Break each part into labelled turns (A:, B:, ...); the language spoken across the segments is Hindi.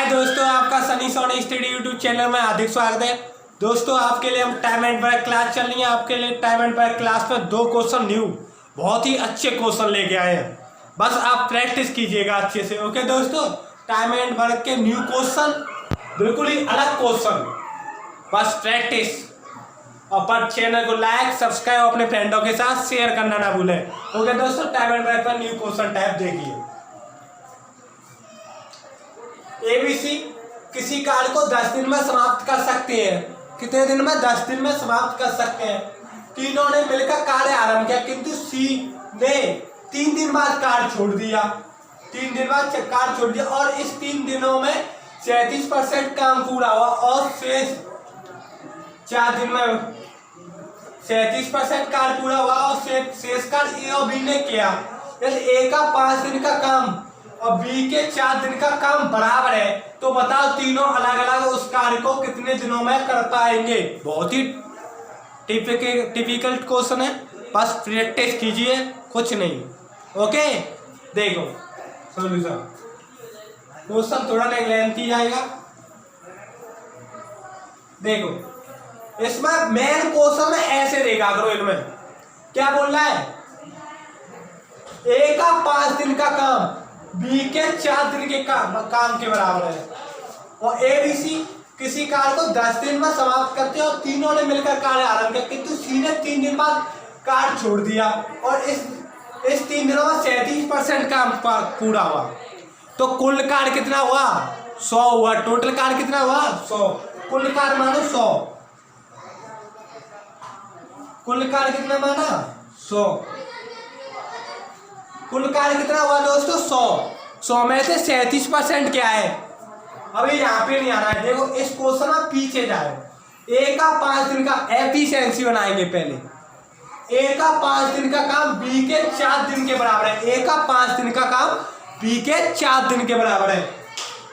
A: दोस्तों, आपका Sunny Soni study YouTube channel में हार्दिक स्वागत है। दोस्तों, आपके लिए हम टाइम एंड वर्क क्लास चल रही है। आपके लिए टाइम एंड वर्क क्लास में 2 क्वेश्चन न्यू बहुत ही अच्छे क्वेश्चन लेके आए हैं। बस आप प्रैक्टिस कीजिएगा अच्छे से। ओके दोस्तों, टाइम एंड वर्क के न्यू क्वेश्चन, बिल्कुल ही अलग क्वेश्चन, बस प्रैक्टिस। और पर चैनल को लाइक सब्सक्राइब अपने फ्रेंडों के साथ शेयर करना ना भूलें। ओके दोस्तों, टाइम एंड वर्क का न्यू क्वेश्चन टाइप देखिए। एबीसी किसी कार्य को 10 दिन में समाप्त कर सकते हैं। कितने दिन में? 10 दिन में समाप्त कर सकते हैं। तीनों ने मिलकर कार्य आरंभ किया, किंतु सी ने 3 दिन बाद कार्य छोड़ दिया। 3 दिन बाद कार्य छोड़ दिया और इस 3 दिनों में 37% काम पूरा हुआ और शेष 4 दिन में 37% कार्य पूरा हुआ और शेष कार्य ए और बी ने किया। यदि ए का 5 दिन का काम और बी के 4 दिन का काम बराबर है, तो बताओ तीनों अलग अलग उस कार्य को कितने दिनों में कर पाएंगे। बहुत ही टिपिकल क्वेश्चन है, बस प्रैक्टिस कीजिए, कुछ नहीं। ओके, देखो सॉल्यूशन। क्वेश्चन थोड़ा लेंथी जाएगा। देखो, इसमें मेन क्वेश्चन में ऐसे देखा करो। इनमें क्या बोल रहा है? ए का 5 दिन का काम बी के 4 दिन के काम के बराबर है और एबीसी किसी कार्य को 10 दिन में समाप्त करते हैं और तीनों ने मिलकर कार्य आरंभ किया, किंतु सी ने 3 दिन बाद कार्य छोड़ दिया और इस 3 दिनों में 37% काम पूरा हुआ। तो कुल कार्य कितना हुआ? 100 हुआ। टोटल कार्य कितना हुआ? 100। कुल कार्य मानो 100। कुल कार्य कितना माना? 100। कुल कार्य कितना हुआ दोस्तों? 100 में से 37% क्या है? अभी यहाँ पे नहीं आ रहा है। देखो, इस क्वेश्चन में पीछे जाए। ए का 5 दिन का एफिशिएंसी बनाएंगे पहले। ए का 5 दिन का काम बी के 4 दिन के बराबर है। ए का 5 दिन का काम बी के 4 दिन के बराबर है।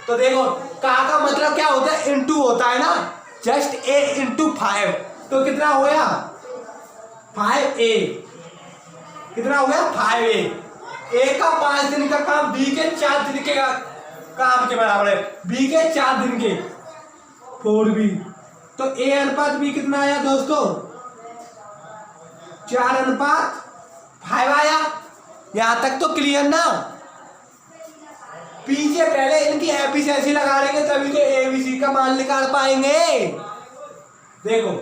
A: तो देखो, का मतलब क्या होता है? इंटू होता है ना, जस्ट ए इंटू 5। तो कितना हो गया? 5a। कितना हो गया? 5a। ए का 5 दिन का काम बी के 4 दिन के काम के बराबर है। बी के 4 दिन के 4b। तो ए अनुपात बी कितना आया दोस्तों? 4:5 आया। यहां तक तो क्लियर ना? पीछे पहले इनकी एफिशिएंसी लगा लेंगे तभी तो एबीसी का मान निकाल पाएंगे। देखो,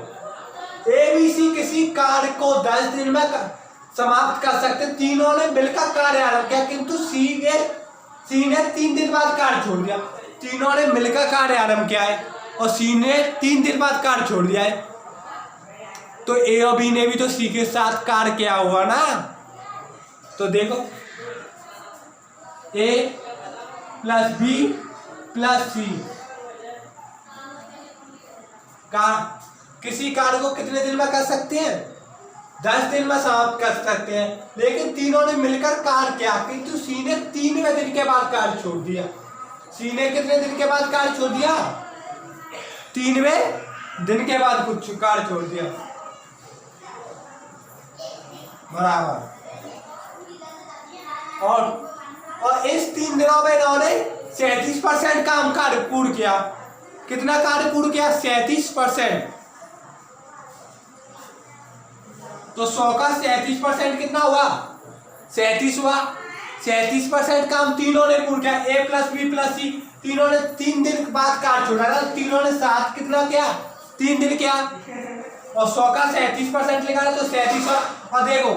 A: एबीसी किसी कार्य को 10 दिन में समाप्त कर सकते। तीनों ने मिलकर कार्य आरंभ किया, किंतु सी ने 3 दिन बाद कार्य छोड़ दिया। तीनों ने मिलकर कार्य आरंभ किया है और सी ने 3 दिन बाद कार्य छोड़ दिया है। तो ए और बी ने भी तो सी के साथ कार्य किया हुआ ना। तो देखो, ए प्लस बी प्लस सी का किसी कार्य को कितने दिन में कर सकते हैं? 10 दिन में समाप्त कर सकते हैं। लेकिन तीनों ने मिलकर कार्य किया, किंतु सी ने 3वें दिन के बाद कार्य छोड़ दिया। सी ने कितने दिन के बाद कार्य छोड़ दिया? 3वें दिन के बाद कुछ कार्य छोड़ दिया, बराबर। और इस 3 दिनों में इन्होंने 37% काम कार्य पूर्ण किया। कितना कार्य पूर्ण किया? 37%। तो 100 का 37% कितना हुआ? 37 हुआ। 37% काम तीनों ने पूर्ण किया। ए प्लस बी प्लस सी तीनों ने 3 दिन बाद कार्य छोड़ा था। तीनों ने साथ कितना किया? 3 दिन किया और 100 का 37% लिखा है तो 37 हुआ। और देखो,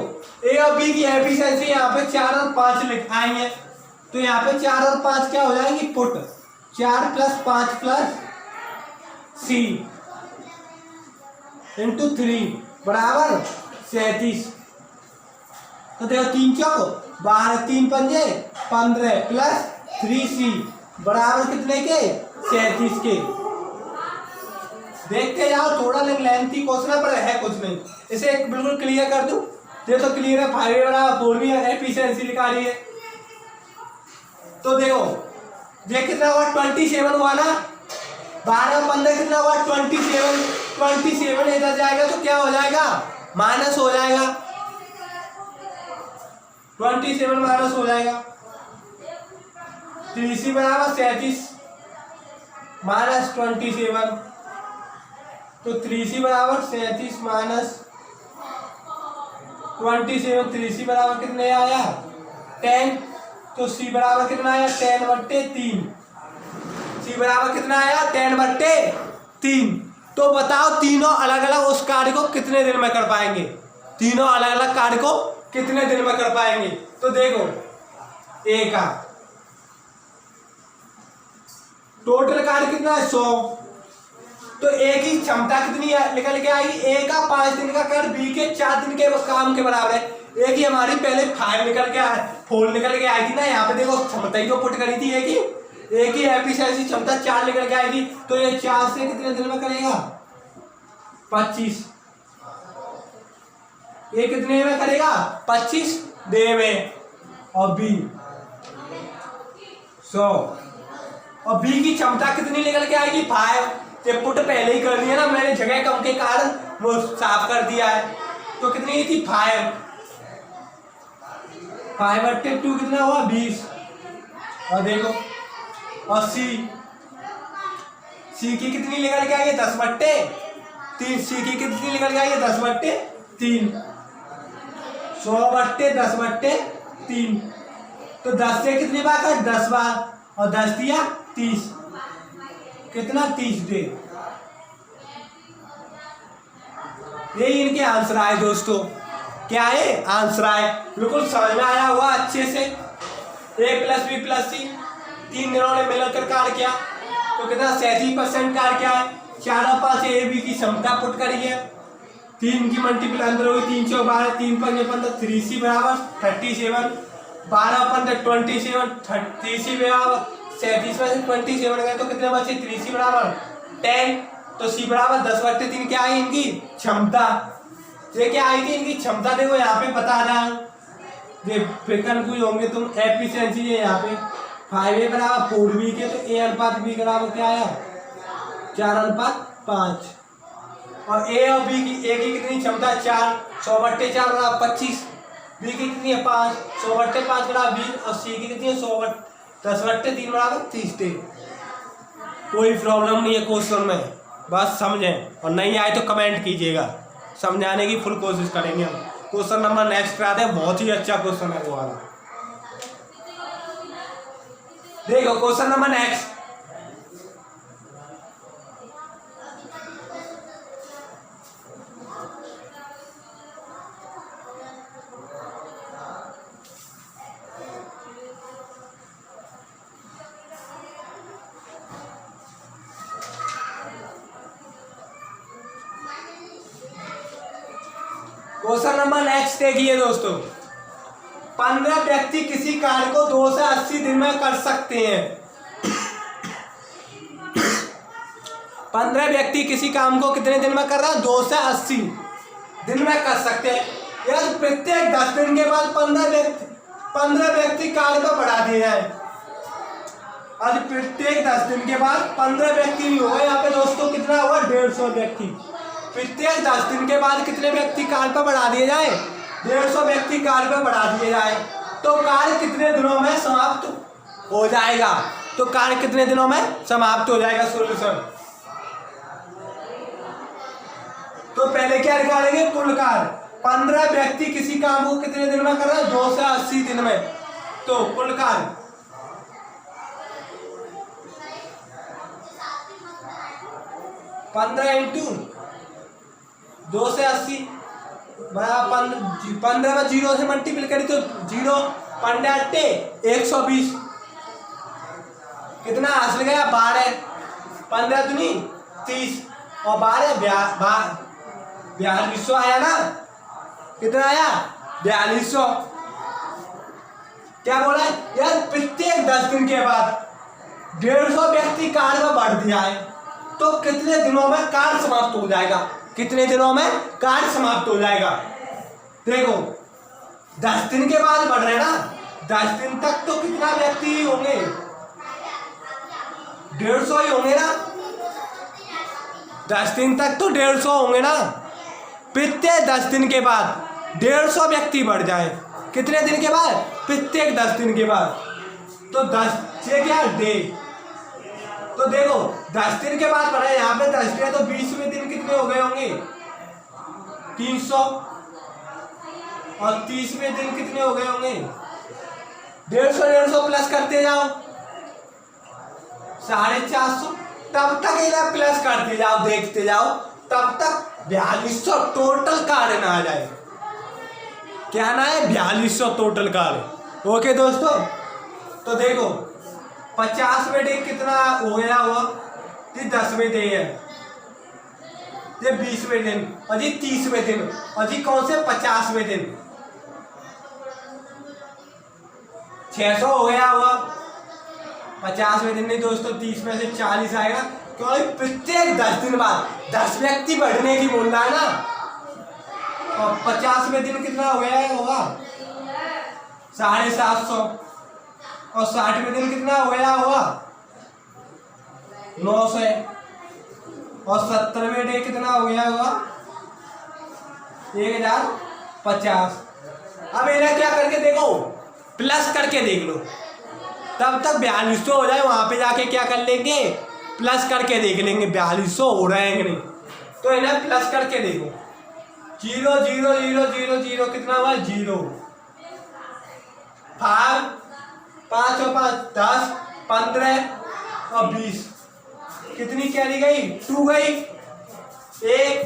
A: ए और बी की एफिशिएंसी यहाँ पे 4 और 5 लिख आएंगे, तो यहाँ पे 4 और 5 क्या हो जाएंगी? पुट 4 + 5 + सी इंटू 3 बराबर 37। तो देखो, 3 चौक 12, 3 पंजे 15 प्लस 3c बराबर कितने के? 37 के। देखते जाओ, थोड़ा लेंथी क्वेश्चन पर है, कुछ नहीं। इसे बिल्कुल क्लियर कर दूं। ये तो क्लियर है। 5 बराबर 4 भी है, एफिशिएंसी लिखा रही है। तो देखो, ये कितना हुआ? 27 हुआ ना। 12 15 कितना हुआ? 27 इधर जाएगा तो क्या हो जाएगा? माइनस हो जाएगा। 27 माइनस हो जाएगा। 3c बराबर 37 माइनस 27, तो 3c बराबर 37 माइनस 27, 3c बराबर कितने आया 10, तो c बराबर कितना आया 10/3, c बराबर कितना आया 10/3। तो बताओ तीनों अलग अलग उस कार्य को कितने दिन में कर पाएंगे, तीनों अलग अलग कार्य को कितने दिन में कर पाएंगे। तो देखो ए का टोटल कार्य कितना है 100, तो ए की क्षमता कितनी है निकल के आएगी, ए का 5 दिन का कार्य बी के 4 दिन के काम के बराबर है। ए की हमारी पहले 5 निकल के 4 निकल के आई थी ना, यहाँ पे देखो क्षमता ही तो पुट करी थी ए की एफिशिएंसी क्षमता 4 निकल के आएगी, तो ये 4 से कितने दिन में करेगा 25, ये कितने में करेगा 25 दिन में, और बी 100, और बी की क्षमता कितनी निकल के आएगी 5, ये पुट पहले ही कर दिया ना मैंने, जगह कम के कारण वो साफ कर दिया है, तो कितनी थी 5, 5/2 कितना हुआ 20, और देखो और सी की कितनी निकल के आई है 10/3, सी की कितनी निकल के आई है 10/3, 100/10/3, तो 10 से कितनी बार का 10 बार, और 10 दिया 30, कितना 30 डे। यही इनके आंसर आए दोस्तों, क्या है आंसर आए, बिल्कुल समझ में आया हुआ अच्छे से। a + b + c 3 दिनों ने मिलकर कार्य किया, तो कितना 37% कार्य किया है। 4 और 5 ए बी की क्षमता पुट करी है, 3 की मल्टीप्लाई अंदर होगी 3 × 12, 3 × 5 = 15, 3c बराबर 37, 12 × 15 27, 3c बराबर 37 में से 27 गए तो कितने बचे 3c बराबर 10, तो c बराबर 10/3 क्या है इनकी क्षमता, ये क्या आई थी इनकी क्षमता। देखो यहाँ पे बता रहा हूँ, ये फिर कंफ्यूज होंगे तुम, एफिशिएंसी है यहाँ पे 5a बराबर 4b के, तो a/b बराबर क्या आया 4/5, और a और b की, a की कितनी क्षमता 4, 100/4 बराबर 25, b की कितनी है 5, 100/5 बराबर 20, और c की कितनी है 10/3 बराबर 30। कोई प्रॉब्लम नहीं है क्वेश्चन में, बस समझें, और नहीं आए तो कमेंट कीजिएगा, समझाने की फुल कोशिश करेंगे हम। क्वेश्चन नंबर नेक्स्ट कराते हैं, बहुत ही अच्छा क्वेश्चन है वो वाला। देखो question number next, question number next देखिए दोस्तों, 15 व्यक्ति किसी कार्य को 2 से 80 दिन में कर सकते हैं। 15 व्यक्ति किसी काम को कितने दिन में कर रहा है 2 से 80 दिन में कर सकते हैं। यार प्रत्येक 10 दिन के बाद 15 व्यक्ति कार्य को बढ़ा दिए जाए। आज प्रत्येक 10 दिन के बाद 15 व्यक्ति नहीं होगा यहाँ पे दोस्तों, कितना हुआ 150 व्यक्ति। प्रत्येक 10 दिन के बाद कितने व्यक्ति कार्य पर बढ़ा दिए जाए 150 व्यक्ति कार्य पर बढ़ा दिए जाए, तो कार्य कितने दिनों में समाप्त हो जाएगा, तो कार्य कितने दिनों में समाप्त हो जाएगा। सॉल्यूशन तो पहले क्या निकालेंगे कुल कार्य, 15 व्यक्ति किसी काम को कितने दिन में कर रहा है 2 से 80 दिन में, तो कुल कार्य 15 × 2 से 80 बराबर 15 में 0 से मल्टीप्लाई करी तो 0, 15 120, कितना हासिल गया 12, 15 दूनी 30, और 12 4200 आया ना, कितना आया 4200। क्या बोला है यार, प्रत्येक 10 दिन के बाद 150 व्यक्ति कार्य में बढ़ दिया है, तो कितने दिनों में कार्य समाप्त हो जाएगा, कितने दिनों में कार्य समाप्त हो जाएगा। देखो 10 दिन के बाद बढ़ रहे हैं ना, 10 दिन तक तो कितना व्यक्ति होंगे 150 ही होंगे ना, 10 दिन तक तो 150 होंगे ना। प्रत्येक 10 दिन के बाद 150 व्यक्ति बढ़ जाए, कितने दिन के बाद प्रत्येक 10 दिन के बाद, तो 10 से क्या डे तो देखो 10 दिन के बाद बढ़ा, यहाँ पे 10 दिन तो 20वें दिन कितने हो गए होंगे 300, और 30वें दिन कितने हो गए होंगे 150 प्लस करते जाओ 450, तब तक इन्हें प्लस करते जाओ, देखते जाओ तब तक 4200 टोटल कार्ड ना आ जाए। क्या ना है 4200 टोटल कार्ड। ओके दोस्तों, तो देखो 50वें डे कितना हो गया हुआ, ये 10वें डे है, ये 20वें दिन, और जी 30वें दिन, और जी कौन से 50वें दिन 600 हो गया हुआ। 50वें दिन नहीं दोस्तों, 30 में से 40 आएगा, क्योंकि प्रत्येक 10 दिन बाद 10 व्यक्ति बढ़ने की बोल रहा है ना। और 50वें दिन कितना हो गया होगा 750, और 60वें दिन कितना हो गया होगा 900, और 70वें डे कितना हो गया होगा 1050। अब इन्हें क्या करके देखो, प्लस करके देख लो, तब तक 4200 हो जाए, वहां पे जाके क्या कर लेंगे प्लस करके देख लेंगे 4200 हो रहे हैं कि नहीं। तो इन्हें प्लस करके देखो, 0 0 0 0 0 कितना हुआ 0, 5 5 और 5 10 15 और 20, कितनी कैरी गई 2 गई, 1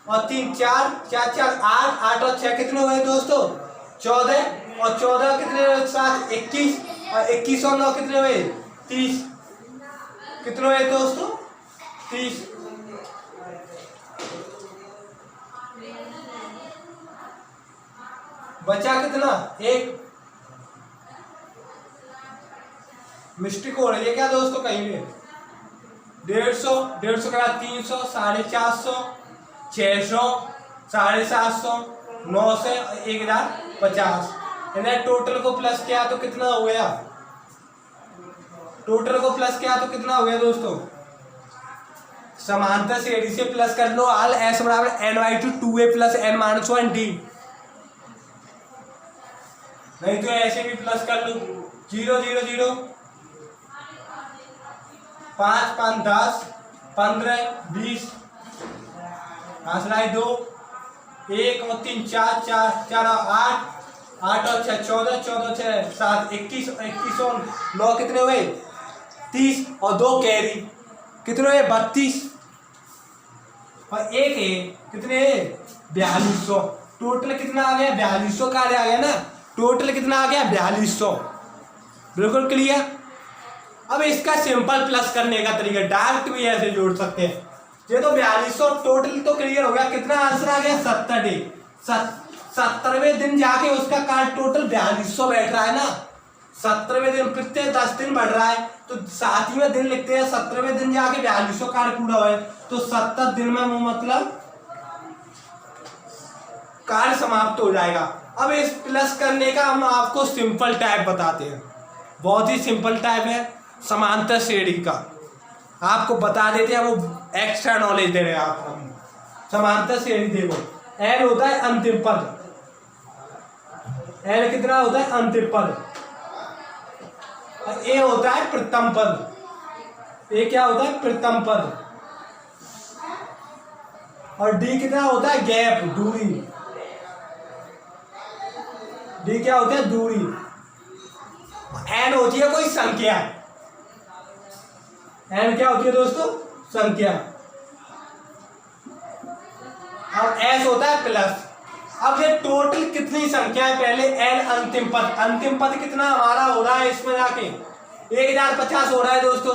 A: और 3 4 4 4 8 8 और 6 कितने हुए दोस्तों 14, और 14 कितने हुए 7 21, और 21 और 9 कितने हुए 30, कितने हुए दोस्तों 30। बचा कितना 1, मिस्टेक हो रही है क्या दोस्तों कहीं पे, 150 150 के बाद 300 450 600 750 900 1050। इन्हें टोटल को प्लस किया तो कितना हो गया, टोटल को प्लस किया तो कितना हो गया दोस्तों, समांतर श्रेणी से प्लस कर लो, आल एस बराबर n/2 2a प्लस n-1d, नहीं तो ऐसे भी प्लस कर लो 0 0 0 5 5 10 15 20 2 1 और 3 4 4 4 और 8 8 और 6 14 14 6 7 21 21 और 9 कितने हुए 30, और 2 कैरी कितने हुए 32, और 1 है कितने 4200, टोटल कितना आ गया 4200 का आ गया ना, टोटल कितना आ गया 4200। बिल्कुल क्लियर। अब इसका सिंपल प्लस करने का तरीका डायरेक्ट भी ऐसे जोड़ सकते हैं, ये तो 4200 टोटल तो क्लियर हो गया, कितना आंसर आ गया 70 डे, 70वें दिन जाके उसका कार्ड टोटल 4200 बैठ रहा है ना, 70वें दिन प्रत्येक 10 दिन बढ़ रहा है, तो 7वें दिन लिखते हैं 70वें दिन जाके 4200 कार्ड पूरा हुआ है, तो 70 दिन में वो मतलब कार्ड समाप्त हो जाएगा। अब इस प्लस करने का हम आपको सिंपल टाइप बताते हैं, बहुत ही सिंपल टाइप है समांतर श्रेणी का, आपको बता देते हैं, वो एक्स्ट्रा नॉलेज दे रहे हैं आपको। समांतर श्रेणी देखो, एन होता है अंतिम पद, एन कितना होता है अंतिम पद, और ए होता है प्रथम पद, ए क्या होता है प्रथम पद, और डी कितना होता है गैप दूरी, डी क्या होता है दूरी, एन होती है कोई संख्या, एन क्या होती है दोस्तों संख्या, अब एस होता है प्लस। अब ये टोटल कितनी संख्या है, पहले एन अंतिम पद, अंतिम पद कितना हमारा हो रहा है इसमें जाके 1050 हो रहा है दोस्तों,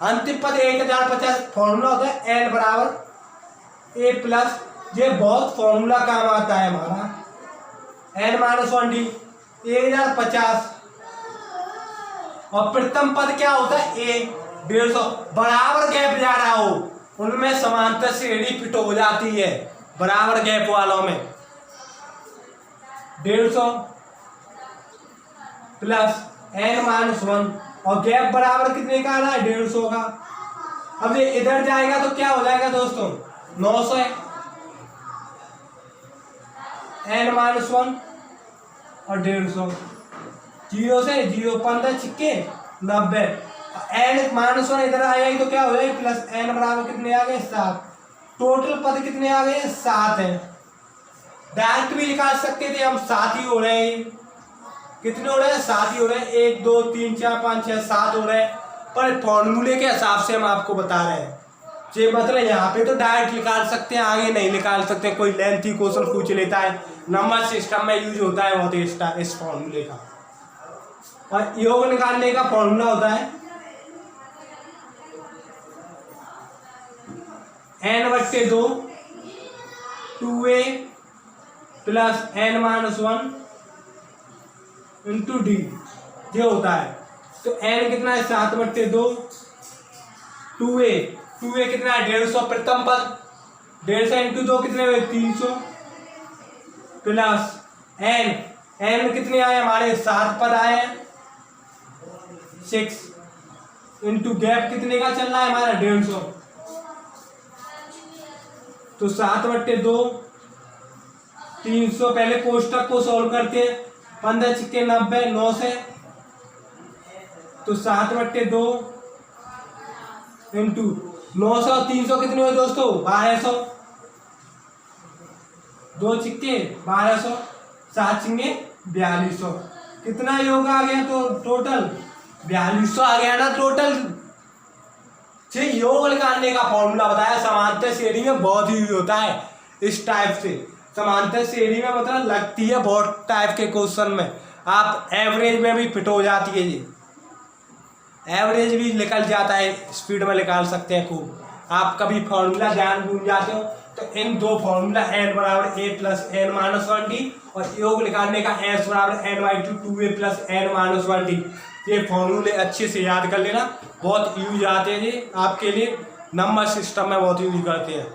A: अंतिम पद 1050, फॉर्मूला होता है एन बराबर ए प्लस, ये बहुत फॉर्मूला काम आता है हमारा, n-1d 1050, और प्रथम पद क्या होता है ए 150, बराबर गैप जा रहा हो उनमें समांतर श्रेणी फिट हो जाती है, बराबर गैप वालों में 150 प्लस n-1, और गैप बराबर कितने का आ रहा है 150 का। अब ये इधर जाएगा तो क्या हो जाएगा दोस्तों 900, n-1 और 150, 0 से 0 15 छिक्के 90, एन माइनस 1 इधर आएगा तो क्या हो जाएगा प्लस एन बराबर कितने आ गए 7। टोटल पद कितने आ गए 7 है। डायरेक्ट भी निकाल सकते थे हम, 7 ही हो रहे हैं। कितने हो रहे हैं 7 ही हो रहे हैं। 1 2 3 4 5 6 7 हो रहे हैं, पर फॉर्मूले के हिसाब से हम आपको बता रहे हैं। ये मतलब यहाँ पे तो डायरेक्ट निकाल सकते हैं, आगे नहीं निकाल सकते। कोई लेंथी क्वेश्चन पूछ लेता है, नंबर सिस्टम में यूज होता है बहुत इस फॉर्मूले का। और योग निकालने का फॉर्मूला होता है n/2 2a plus n-1 into D, ये होता है। तो n कितना है 7/2, 2a कितना है 150 प्रथम पद, 150 इंटू 2 कितने हुए 300 प्लस n कितने आए हमारे 7 पद आए हैं 6 इंटू गैप कितने का चल रहा है हमारा 150। तो 7/2 300, पहले कोष्टक को सॉल्व करते हैं। 15 छिक्के 90, 9 से तो 7/2 इंटू 900 और 300 कितने हुए दोस्तों 1200। 2 छिक्के 1200, 7 छिक्के 4200। कितना योग आ गया तो टोटल 4200 आ गया ना टोटल। योग निकालने का फॉर्मूला बताया। समांतर श्रेणी में बहुत यूज होता है इस टाइप से। समांतर श्रेणी में मतलब लगती है बहुत टाइप के क्वेश्चन में, आप एवरेज में भी फिट हो जाती है। ये एवरेज भी निकल जाता है, स्पीड में निकाल सकते हैं खूब। आप कभी फॉर्मूला ध्यान भूल जाते हो तो इन दो फॉर्मूला n बराबर a प्लस n-1d और योग निकालने का s बराबर n/2 2a प्लस n-1d, ये फॉर्मूले अच्छे से याद कर लेना। बहुत यूज आते हैं ये आपके लिए, नंबर सिस्टम में बहुत यूज करते हैं।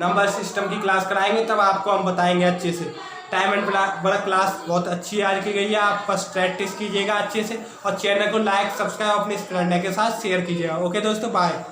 A: नंबर सिस्टम की क्लास कराएंगे तब आपको हम बताएंगे अच्छे से। टाइम एंड बड़ा क्लास बहुत अच्छी आज की गई है, आप बस प्रैक्टिस कीजिएगा अच्छे से और चैनल को लाइक सब्सक्राइब अपने फ्रेंड के साथ शेयर कीजिएगा। ओके दोस्तों, बाय।